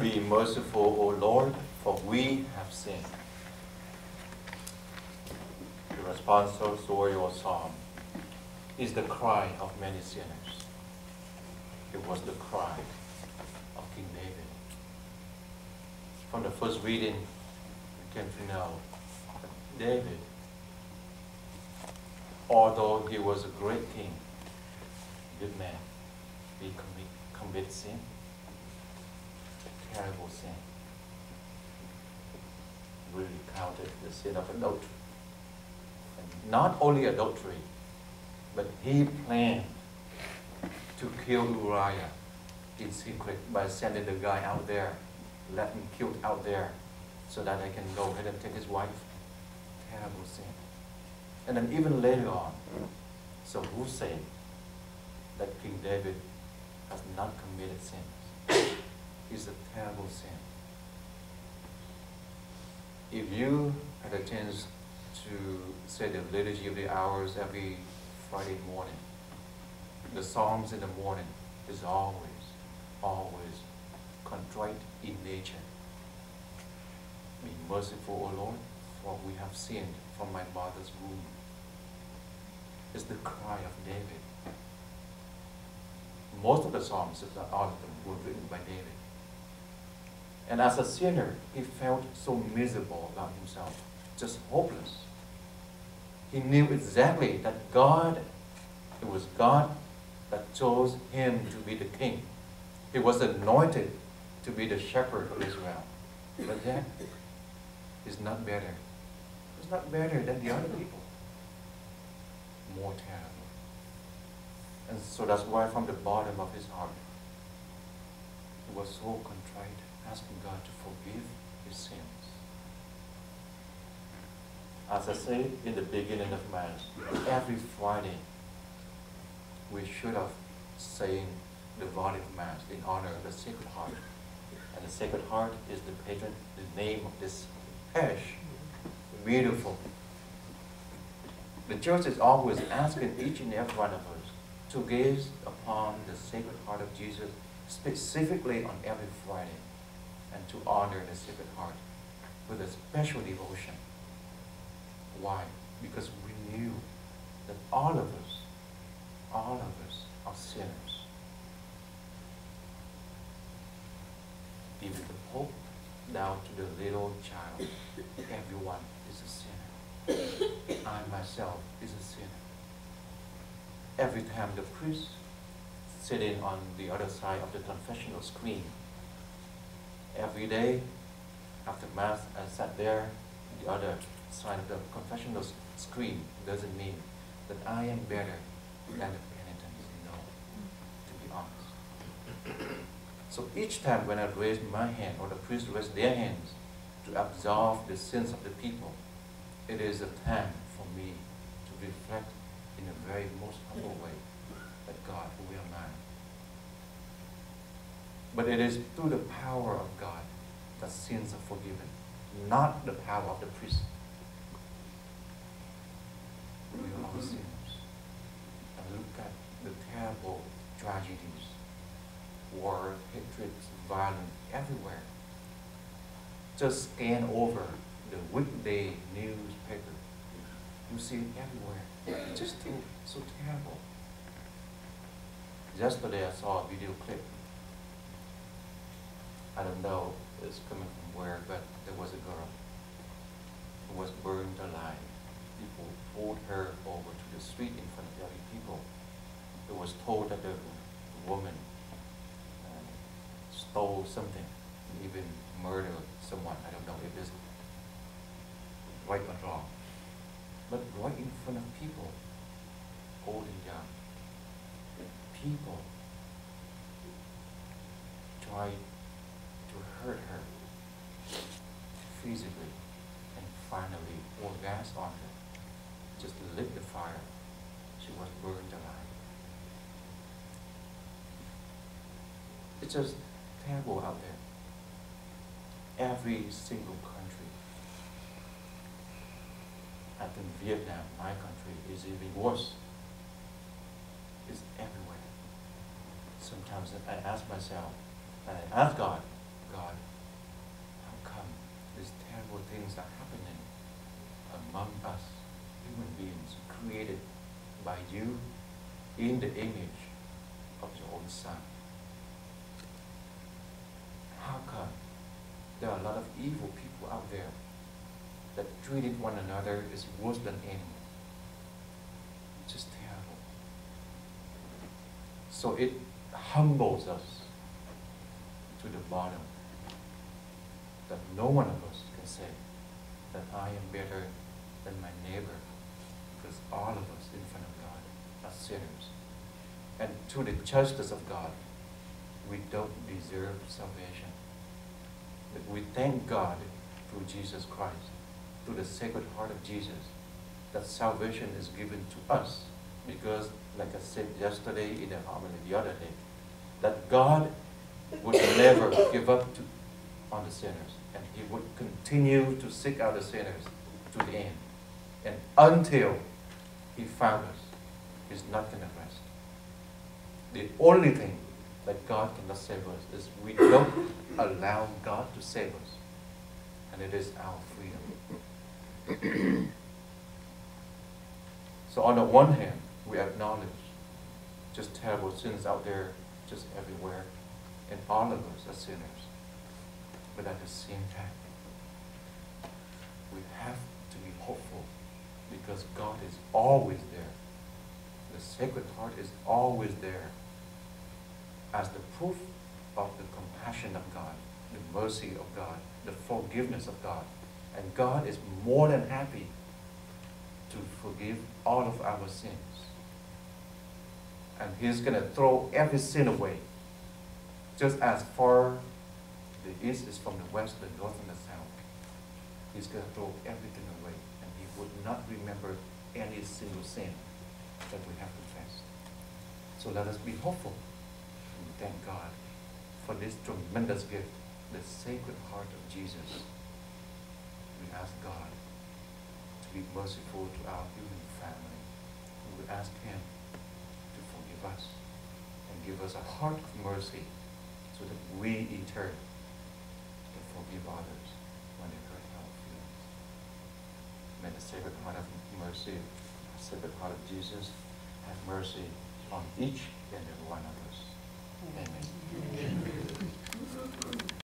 Be merciful, O Lord, for we have sinned. The responsorial your psalm is the cry of many sinners. It was the cry of King David. From the first reading, we came to know that David, although he was a great king, good man, he committed sin, a terrible sin. We recounted the sin of adultery. And not only adultery, but he planned to kill Uriah in secret by sending the guy out there, let him killed out there, so that I can go ahead and take his wife. Terrible sin. And then even later on, so who said that King David has not committed sins? It's a terrible sin. If you had a chance to say the Liturgy of the Hours every Friday morning, the Psalms in the morning is always contrite in nature. Be merciful, O Lord, for we have sinned from my mother's womb. It's the cry of David. Most of the Psalms, if not all of them, were written by David. And as a sinner, he felt so miserable about himself, just hopeless. He knew exactly that it was God that chose him to be the king. He was anointed to be the shepherd of Israel. But then, he's not better. He's not better than the other people. More terrible. And so that's why from the bottom of his heart, he was so contrite, asking God to forgive his sins. As I said in the beginning of Mass, every Friday, we should have saying the votive Mass in honor of the Sacred Heart. And the Sacred Heart is the patron, the name of this parish. Beautiful. The Church is always asking each and every one of us to gaze upon the Sacred Heart of Jesus specifically on every Friday and to honor the Sacred Heart with a special devotion. Why? Because we knew that all of us are sinners. Even the Pope, down to the little child, everyone is a sinner. I myself is a sinner. Every time the priest sitting on the other side of the confessional screen, every day after Mass I sat there on the other side of the confessional screen, doesn't mean that I am better than the penitent. No, to be honest. So each time when I raise my hand or the priest raises their hands to absolve the sins of the people, it is a time for me to reflect in a very most humble way that God, who am I? But it is through the power of God that sins are forgiven, not the power of the priest. We are all sinners. And look at the terrible tragedies, war, hatred, violence everywhere. Just scan over the weekday newspaper. You see it everywhere. It's just so terrible. Yesterday I saw a video clip. I don't know it's coming from where, but there was a girl who was burned alive. People pulled her over to the street in front of other people. It was told that the woman stole something, even murdered someone. I don't know if it's right or wrong. But right in front of people, old and young, people tried to hurt her physically and finally orgasmed on her. Just lit the fire. She was burned alive. It's just terrible out there. Every single country. I think Vietnam, my country, is even worse. It's everywhere. Sometimes I ask myself, and I ask God, God, how come these terrible things are happening among us, human beings created by you in the image of your own Son? How come there are a lot of evil people out there that treated one another is worse than animals? Just terrible. So it humbles us to the bottom, that no one of us can say that I am better than my neighbor, because all of us in front of God are sinners. And to the justice of God, we don't deserve salvation. But we thank God through Jesus Christ, through the Sacred Heart of Jesus, that salvation is given to us. Because, like I said yesterday in the homily the other day, that God would never give up on the sinners, and He would continue to seek out the sinners to the end. And until He found us, He's not going to rest. The only thing that God cannot save us is we don't allow God to save us, and it is our freedom. So on the one hand, we acknowledge just terrible sins out there, just everywhere, and all of us are sinners. But at the same time, we have to be hopeful, because God is always there. The Sacred Heart is always there as the proof of the compassion of God, the mercy of God, the forgiveness of God. And God is more than happy to forgive all of our sins. And He's going to throw every sin away. Just as far the east is from the west, the north and the south. He's going to throw everything away. And He would not remember any single sin that we have confessed. So let us be hopeful. And thank God for this tremendous gift, the Sacred Heart of Jesus. We ask God to be merciful to our human family. We ask Him to forgive us and give us a heart of mercy, so that we in turn can forgive others when they hurt our feelings. May the Sacred Heart of Mercy, the Sacred Heart of Jesus, have mercy on each and every one of us. Amen.